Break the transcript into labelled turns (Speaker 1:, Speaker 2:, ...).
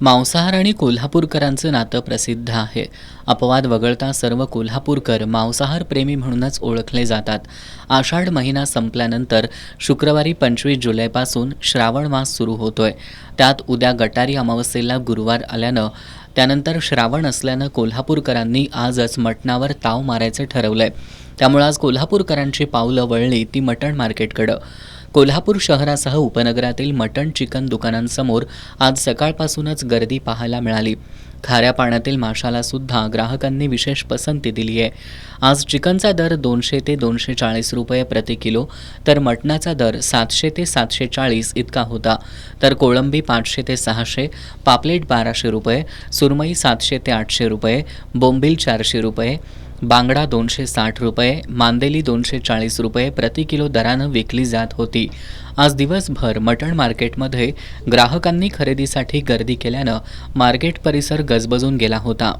Speaker 1: मांसाहार आणि कोल्हापूरकरांचं नातं प्रसिद्ध आहे. अपवाद वगळता सर्व कोल्हापूरकर मांसाहार प्रेमी म्हणूनच ओळखले जातात. आषाढ महिना संपल्यानंतर शुक्रवारी 25 जुलैपासून श्रावण मास सुरू होतोय. त्यात उद्या गटारी अमावस्येला गुरुवार आल्यानं त्यानंतर श्रावण असल्यानं कोल्हापूरकरांनी आजच मटणावर ताव मारायचं ठरवलंय. त्यामुळे आज कोल्हापूरकरांची पावलं वळली ती मटण मार्केटकडं. कोल्हापूर शहरासह उपनगरातील मटण चिकन दुकानांसमोर आज सकाळपासूनच गर्दी पाहायला मिळाली. खाऱ्या पाण्यातील माशाला सुद्धा ग्राहकांनी विशेष पसंती दिली आहे. आज चिकनचा दर 200 ते 240 रुपये प्रति किलो, तर मटणाचा दर 700 ते 740 इतका होता. तर कोळंबी 500 ते 600, पापलेट 1200 रुपये, सुरमई 700 ते 800 रुपये, बोंबील 400 रुपये, बांगडा 260 रुपये, मांदेली 240 रुपये प्रति किलो दरानं विकली जात होती. आज दिवसभर मटण मार्केटमध्ये ग्राहकांनी खरेदीसाठी गर्दी केल्यानं मार्केट परिसर गजबजून गेला होता.